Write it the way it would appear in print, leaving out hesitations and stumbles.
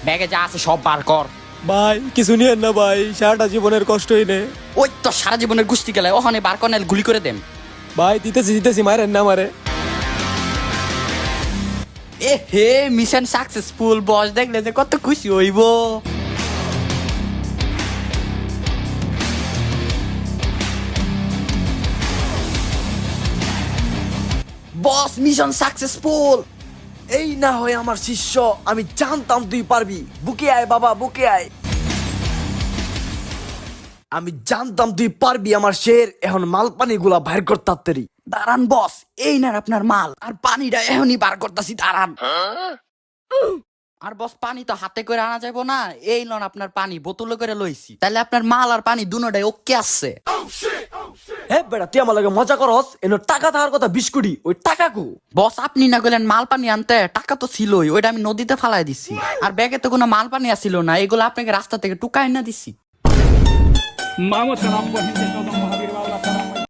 ব্যাগে যা আছে সব বার কর। ভাই কিছু নিয়েন না ভাই, সারাটা জীবনের কষ্টই নে। ওই তো সারা জীবনের গুষ্টি গেলে ওখানে বার কর, নাহলে গুলি করে দেন। ভাই দিতেছি মারেন না মারে। এ হে, মিশন সাকসেসফুল। বস দেখলে যে কত খুশি হইব। বস মিশন সাকসেসফুল। এই না হয় আমার শিষ্য, আমি জানতাম তুই পারবি। বুকে আয় বাবা, বুকে আয়। আমি জানতাম তুই পারবি আমার শের। এখন মাল পানি গুলা বাইর কর তাড়াতাড়ি। দাঁড়ান বস, এই না আপনার মাল আর পানিটা এখনই বার করতেছি, দাঁড়ান। আর বস পানি তো হাতে করে আনা যাবো না, এই লন আপনার পানি বোতলে করে লইছি। তাহলে আপনার মাল আর পানি দুটোটাই ওকে আসছে। হ্যাঁ বেটা, তুই আমার লাগে মজা করস। এনে টাকা থাকার কথা 20 কোটি, ওই টাকা কো? বস আপনি না গেলেন মাল পানি আনতে, টাকা তো ছিলই, ওইটা আমি নদীতে ফালাই দিছি। আর ব্যাগে তো কোনো মাল পানি আসছিল না, এগুলো আপনাকে রাস্তা থেকে টুকাই না দিছি। Vamos a la